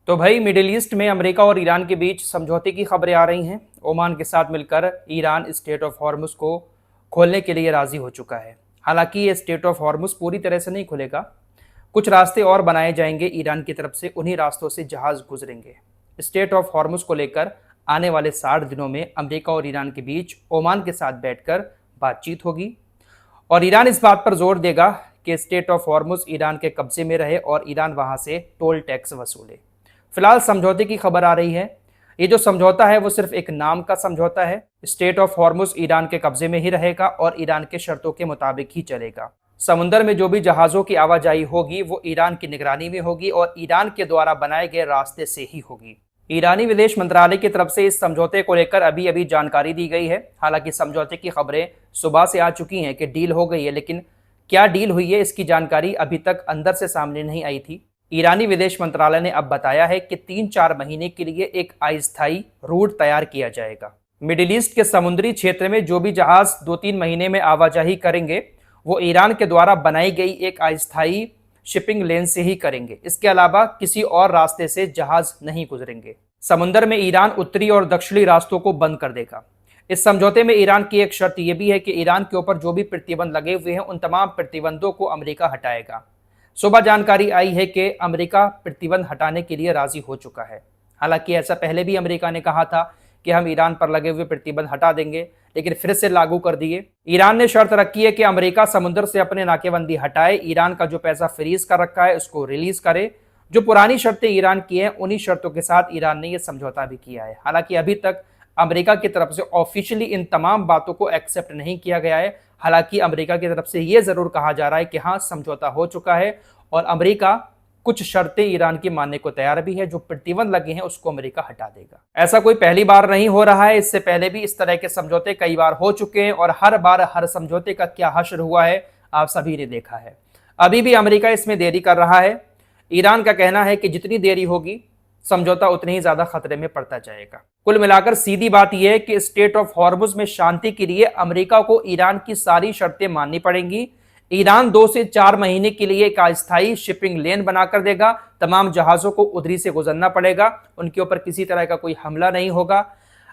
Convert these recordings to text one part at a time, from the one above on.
तो भाई middle east में अमेरिका और ईरान के बीच समझौते की खबरें आ रही हैं। ओमान के साथ मिलकर ईरान स्टेट ऑफ हॉर्मुज को खोलने के लिए राजी हो चुका है। हालांकि ये स्टेट ऑफ हॉर्मुज पूरी तरह से नहीं खुलेगा, कुछ रास्ते और बनाए जाएंगे ईरान की तरफ से, उन्हीं रास्तों से जहाज गुजरेंगे। स्टेट ऑफ हॉर्मुज को लेकर आने वाले 60 दिनों में अमेरिका और ईरान के बीच ओमान के साथ बैठकर बातचीत होगी और ईरान इस बात पर जोर देगा कि स्टेट ऑफ हॉर्मुज ईरान के कब्जे में रहे और ईरान वहां से टोल टैक्स वसूले। फिलहाल समझौते की खबर आ रही है। ये जो समझौता है वो सिर्फ एक नाम का समझौता है। स्टेट ऑफ हॉर्मुज ईरान के कब्जे में ही रहेगा और ईरान के शर्तों के मुताबिक ही चलेगा। समुद्र में जो भी जहाजों की आवाजाही होगी वो ईरान की निगरानी में होगी और ईरान के द्वारा बनाए गए रास्ते से ही होगी। ईरानी विदेश मंत्रालय की तरफ से इस समझौते को लेकर अभी अभी जानकारी दी गई है। हालांकि समझौते की खबरें सुबह से आ चुकी हैं कि डील हो गई है, लेकिन क्या डील हुई है इसकी जानकारी अभी तक अंदर से सामने नहीं आई थी। ईरानी विदेश मंत्रालय ने अब बताया है कि 3-4 महीने के लिए एक अस्थायी रूट तैयार किया जाएगा। मिडिल ईस्ट के समुद्री क्षेत्र में जो भी जहाज 2-3 महीने में आवाजाही करेंगे वो ईरान के द्वारा बनाई गई एक अस्थायी शिपिंग लेन से ही करेंगे। इसके अलावा किसी और रास्ते से जहाज नहीं गुजरेंगे। समुद्र में ईरान उत्तरी और दक्षिणी रास्तों को बंद कर देगा। इस समझौते में ईरान की एक शर्त यह भी है कि ईरान के ऊपर जो भी प्रतिबंध लगे हुए हैं उन तमाम प्रतिबंधों को अमेरिका हटाएगा। सुबह जानकारी आई है कि अमेरिका प्रतिबंध हटाने के लिए राजी हो चुका है। हालांकि ऐसा पहले भी अमेरिका ने कहा था कि हम ईरान पर लगे हुए प्रतिबंध हटा देंगे, लेकिन फिर से लागू कर दिए। ईरान ने शर्त रखी है कि अमेरिका समुद्र से अपने नाकेबंदी हटाए, ईरान का जो पैसा फ्रीज कर रखा है उसको रिलीज करे। जो पुरानी शर्तें ईरान की हैं उन्हीं शर्तों के साथ ईरान ने यह समझौता भी किया है। हालांकि अभी तक अमेरिका की तरफ से ऑफिशियली इन तमाम बातों को एक्सेप्ट नहीं किया गया है। हालांकि अमेरिका की तरफ से यह जरूर कहा जा रहा है कि हाँ, समझौता हो चुका है और अमेरिका कुछ शर्तें ईरान की मानने को तैयार भी है। जो प्रतिबंध लगे हैं उसको अमेरिका हटा देगा। ऐसा कोई पहली बार नहीं हो रहा है, इससे पहले भी इस तरह के समझौते कई बार हो चुके हैं और हर बार हर समझौते का क्या हश्र हुआ है आप सभी ने देखा है। अभी भी अमेरिका इसमें देरी कर रहा है। ईरान का कहना है कि जितनी देरी होगी समझौता उतनी ही ज्यादा खतरे में पड़ता जाएगा। कुल मिलाकर सीधी बात यह है कि स्टेट ऑफ हॉर्मुज में शांति के लिए अमेरिका को ईरान की सारी शर्तें माननी पड़ेंगी। ईरान 2 से 4 महीने के लिए एक अस्थायी शिपिंग लेन बनाकर देगा। तमाम जहाजों को उधरी से गुजरना पड़ेगा, उनके ऊपर किसी तरह का कोई हमला नहीं होगा।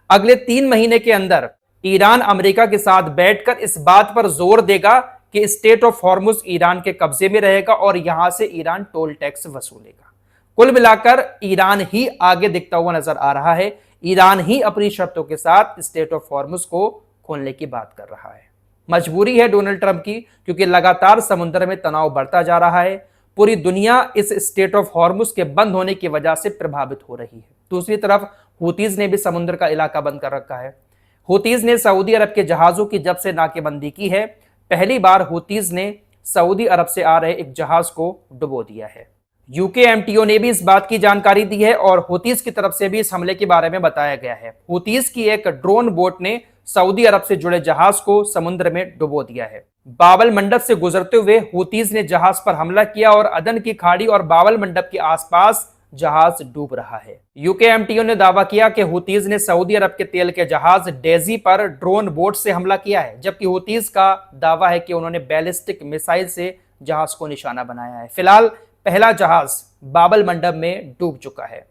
अगले 3 महीने के अंदर ईरान अमेरिका के साथ बैठकर इस बात पर जोर देगा कि स्टेट ऑफ हॉर्मुज ईरान के कब्जे में रहेगा और यहां से ईरान टोल टैक्स वसूलेगा। कुल मिलाकर ईरान ही आगे दिखता हुआ नजर आ रहा है। ईरान ही अपनी शर्तों के साथ स्टेट ऑफ हॉर्मुज को खोलने की बात कर रहा है। मजबूरी है डोनाल्ड ट्रंप की, क्योंकि लगातार समुद्र में तनाव बढ़ता जा रहा है। पूरी दुनिया इस स्टेट ऑफ हॉर्मुज के बंद होने की वजह से प्रभावित हो रही है। दूसरी तरफ हुतीज ने भी समुद्र का इलाका बंद कर रखा है। हुतीज ने सऊदी अरब के जहाजों की जब से नाकेबंदी की है, पहली बार हुतीज ने सऊदी अरब से आ रहे एक जहाज को डुबो दिया है। यूकेएमटीओ ने भी इस बात की जानकारी दी है और हुतीज की तरफ से भी इस हमले के बारे में बताया गया है। हुतीज की एक ड्रोन बोट ने सऊदी अरब से जुड़े जहाज को समुद्र में डुबो दिया है। बाबल मंडप से गुजरते हुए हुतीज ने जहाज पर हमला किया और अदन की खाड़ी और बाबल मंडप के आसपास जहाज डूब रहा है। यूकेएमटीओ ने दावा किया कि हुतीज ने सऊदी अरब के तेल के जहाज डेजी पर ड्रोन बोट से हमला किया है, जबकि हुतीज का दावा है कि उन्होंने बैलिस्टिक मिसाइल से जहाज को निशाना बनाया है। फिलहाल पहला जहाज बाबल मंडप में डूब चुका है।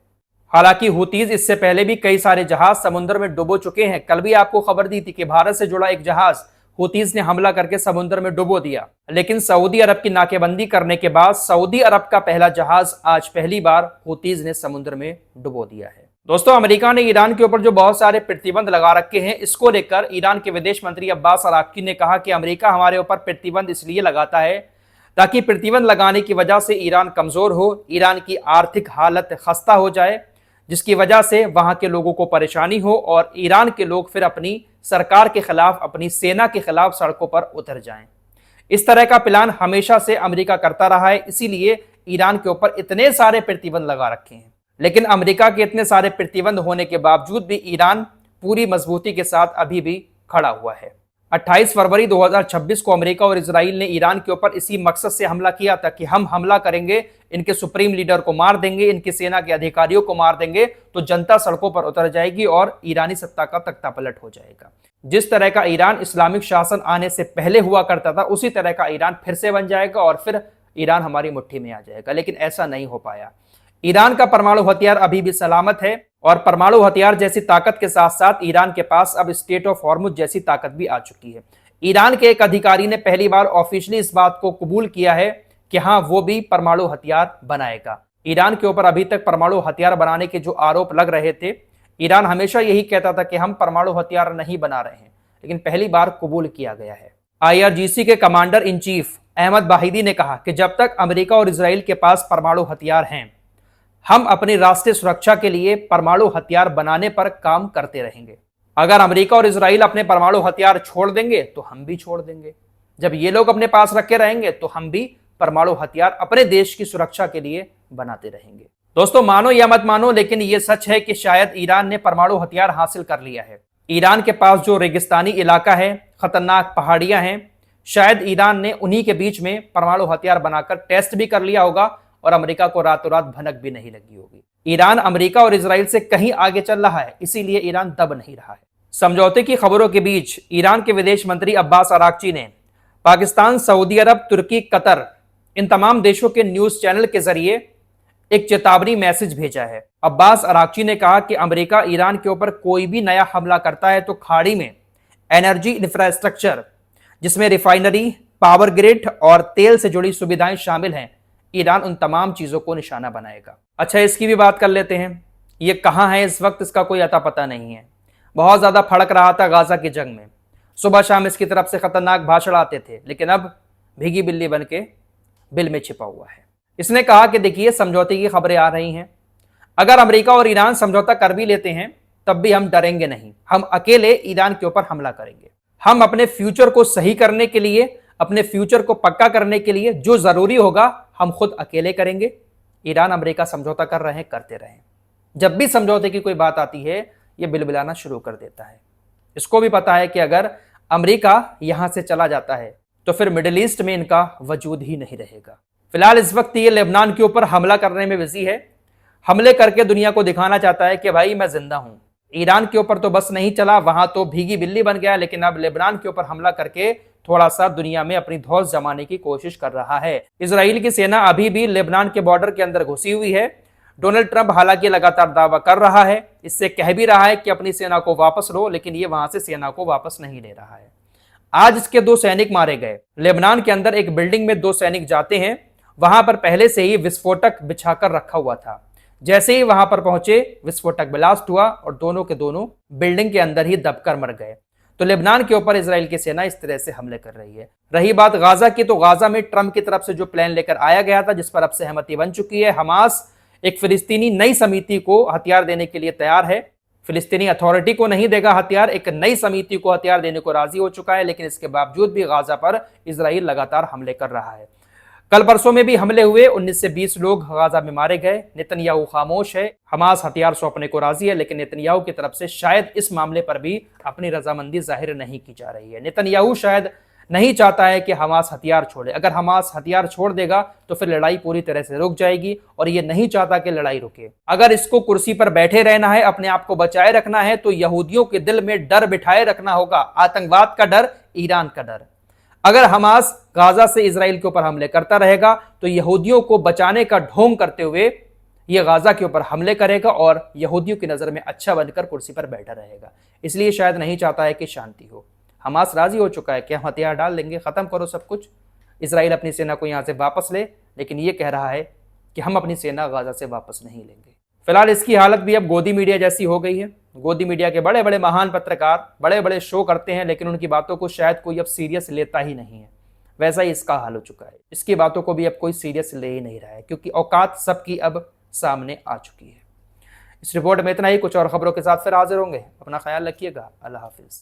हालांकि हुतीज इससे पहले भी कई सारे जहाज समुद्र में डुबो चुके हैं। कल भी आपको खबर दी थी कि भारत से जुड़ा एक जहाज हुतीज ने हमला करके समुद्र में डुबो दिया, लेकिन सऊदी अरब की नाकेबंदी करने के बाद सऊदी अरब का पहला जहाज आज पहली बार हुतीज ने समुद्र में डुबो दिया है। दोस्तों, अमेरिका ने ईरान के ऊपर जो बहुत सारे प्रतिबंध लगा रखे हैं, इसको लेकर ईरान के विदेश मंत्री अब्बास अराक्ची ने कहा कि अमेरिका हमारे ऊपर प्रतिबंध इसलिए लगाता है ताकि प्रतिबंध लगाने की वजह से ईरान कमजोर हो, ईरान की आर्थिक हालत खस्ता हो जाए, जिसकी वजह से वहां के लोगों को परेशानी हो और ईरान के लोग फिर अपनी सरकार के खिलाफ, अपनी सेना के खिलाफ सड़कों पर उतर जाएं। इस तरह का प्लान हमेशा से अमेरिका करता रहा है, इसीलिए ईरान के ऊपर इतने सारे प्रतिबंध लगा रखे हैं। लेकिन अमेरिका के इतने सारे प्रतिबंध होने के बावजूद भी ईरान पूरी मजबूती के साथ अभी भी खड़ा हुआ है। 28 फरवरी 2026 को अमेरिका और इजराइल ने ईरान के ऊपर इसी मकसद से हमला किया था कि हम हमला करेंगे, इनके सुप्रीम लीडर को मार देंगे, इनकी सेना के अधिकारियों को मार देंगे, तो जनता सड़कों पर उतर जाएगी और ईरानी सत्ता का तख्ता पलट हो जाएगा। जिस तरह का ईरान इस्लामिक शासन आने से पहले हुआ करता था, उसी तरह का ईरान फिर से बन जाएगा और फिर ईरान हमारी मुट्ठी में आ जाएगा। लेकिन ऐसा नहीं हो पाया। ईरान का परमाणु हथियार अभी भी सलामत है और परमाणु हथियार जैसी ताकत के साथ साथ ईरान के पास अब स्टेट ऑफ हॉर्मुज जैसी ताकत भी आ चुकी है। ईरान के एक अधिकारी ने पहली बार ऑफिशियली इस बात को कबूल किया है कि हाँ, वो भी परमाणु हथियार बनाएगा। ईरान के ऊपर अभी तक परमाणु हथियार बनाने के जो आरोप लग रहे थे, ईरान हमेशा यही कहता था कि हम परमाणु हथियार नहीं बना रहे हैं, लेकिन पहली बार कबूल किया गया है। IRGC के कमांडर इन चीफ अहमद बाहिदी ने कहा कि जब तक अमेरिका और इजराइल के पास परमाणु हथियार हैं, हम अपनी राष्ट्रीय सुरक्षा के लिए परमाणु हथियार बनाने पर काम करते रहेंगे। अगर अमेरिका और इजराइल अपने परमाणु हथियार छोड़ देंगे तो हम भी छोड़ देंगे। जब ये लोग अपने पास रखे रहेंगे तो हम भी परमाणु हथियार अपने देश की सुरक्षा के लिए बनाते रहेंगे। दोस्तों, मानो या मत मानो, लेकिन यह सच है कि शायद ईरान ने परमाणु हथियार हासिल कर लिया है। ईरान के पास जो रेगिस्तानी इलाका है, खतरनाक पहाड़ियां हैं, शायद ईरान ने उन्हीं के बीच में परमाणु हथियार बनाकर टेस्ट भी कर लिया होगा और अमेरिका को रातों रात भनक भी नहीं लगी होगी। ईरान अमेरिका और इजराइल से कहीं आगे चल रहा है, इसीलिए ईरान दब नहीं रहा है। समझौते की खबरों के बीच ईरान के विदेश मंत्री अब्बास अराक्ची ने पाकिस्तान, सऊदी अरब, तुर्की, कतर, इन तमाम देशों के न्यूज चैनल के जरिए एक चेतावनी मैसेज भेजा है। अब्बास अराक्ची ने कहा कि अमेरिका ईरान के ऊपर कोई भी नया हमला करता है तो खाड़ी में एनर्जी इंफ्रास्ट्रक्चर, जिसमें रिफाइनरी, पावर ग्रिड और तेल से जुड़ी सुविधाएं शामिल हैं, ईरान उन तमाम चीजों को निशाना बनाएगा। अच्छा, इसकी भी बात कर लेते हैं। ये कहां है इस वक्त, इसका कोई अता पता नहीं है। बहुत ज्यादा फड़क रहा था गाजा की जंग में, सुबह शाम इसकी तरफ से खतरनाक भाषण आते थे, लेकिन अब भीगी बिल्ली बन के बिल में छिपा हुआ है। इसने कहा कि देखिए, समझौते की खबरें आ रही हैं, अगर अमेरिका और ईरान समझौता कर भी लेते हैं तब भी हम डरेंगे नहीं, हम अकेले ईरान के ऊपर हमला करेंगे। हम अपने फ्यूचर को सही करने के लिए, अपने फ्यूचर को पक्का करने के लिए जो जरूरी होगा हम खुद अकेले करेंगे। ईरान अमेरिका समझौता कर रहे हैं, करते रहें। जब भी समझौते की कोई बात आती है ये बिलबिलाना शुरू कर देता है। इसको भी पता है कि अगर अमेरिका यहां से चला जाता है तो फिर मिडिल ईस्ट में इनका वजूद ही नहीं रहेगा। फिलहाल इस वक्त ये लेबनान के ऊपर हमला करने में बिजी है। हमले करके दुनिया को दिखाना चाहता है कि भाई मैं जिंदा हूं। ईरान के ऊपर तो बस नहीं चला, वहां तो भीगी बिल्ली बन गया, लेकिन अब लेबनान के ऊपर हमला करके थोड़ा सा दुनिया में अपनी धौंस जमाने की कोशिश कर रहा है। इजराइल की सेना अभी भी लेबनान के बॉर्डर के अंदर घुसी हुई है। डोनाल्ड ट्रंप हालांकि लगातार दावा कर रहा है, इससे कह भी रहा है कि अपनी सेना को वापस लो, लेकिन ये वहां से सेना को वापस नहीं ले रहा है। आज इसके 2 सैनिक मारे गए। लेबनान के अंदर एक बिल्डिंग में 2 सैनिक जाते हैं, वहां पर पहले से ही विस्फोटक बिछाकर रखा हुआ था। जैसे ही वहां पर पहुंचे विस्फोटक ब्लास्ट हुआ और दोनों के दोनों बिल्डिंग के अंदर ही दबकर मर गए। तो लेबनान के ऊपर इजराइल की सेना इस तरह से हमले कर रही है। रही बात गाजा की, तो गाजा में ट्रंप की तरफ से जो प्लान लेकर आया गया था, जिस पर अब सहमति बन चुकी है, हमास एक फिलिस्तीनी नई समिति को हथियार देने के लिए तैयार है। फिलिस्तीनी अथॉरिटी को नहीं देगा हथियार, एक नई समिति को हथियार देने को राजी हो चुका है, लेकिन इसके बावजूद भी गाजा पर इजराइल लगातार हमले कर रहा है। कल परसों में भी हमले हुए, 19 से 20 लोग गाजा में मारे गए। नेतन्याहू खामोश है, हमास हथियार सौंपने को राजी है, लेकिन नेतन्याहू की तरफ से शायद इस मामले पर भी अपनी रजामंदी जाहिर नहीं की जा रही है। नेतन्याहू शायद नहीं चाहता है कि हमास हथियार छोड़े। अगर हमास हथियार छोड़ देगा तो फिर लड़ाई पूरी तरह से रुक जाएगी और ये नहीं चाहता कि लड़ाई रुके। अगर इसको कुर्सी पर बैठे रहना है, अपने आप को बचाए रखना है, तो यहूदियों के दिल में डर बिठाए रखना होगा, आतंकवाद का डर, ईरान का डर। अगर हमास गाजा से इजराइल के ऊपर हमले करता रहेगा तो यहूदियों को बचाने का ढोंग करते हुए यह गाजा के ऊपर हमले करेगा और यहूदियों की नजर में अच्छा बनकर कुर्सी पर बैठा रहेगा। इसलिए शायद नहीं चाहता है कि शांति हो। हमास राजी हो चुका है कि हम हथियार डाल देंगे, खत्म करो सब कुछ, इजराइल अपनी सेना को यहां से वापस ले, लेकिन यह कह रहा है कि हम अपनी सेना गाजा से वापस नहीं लेंगे। फिलहाल इसकी हालत भी अब गोदी मीडिया जैसी हो गई है। गोदी मीडिया के बड़े बड़े महान पत्रकार बड़े बड़े शो करते हैं, लेकिन उनकी बातों को शायद कोई अब सीरियस लेता ही नहीं है। वैसा ही इसका हाल हो चुका है। इसकी बातों को भी अब कोई सीरियस ले ही नहीं रहा है, क्योंकि औकात सबकी अब सामने आ चुकी है। इस रिपोर्ट में इतना ही। कुछ और खबरों के साथ फिर हाजिर होंगे। अपना ख्याल रखिएगा। अल्लाह हाफिज।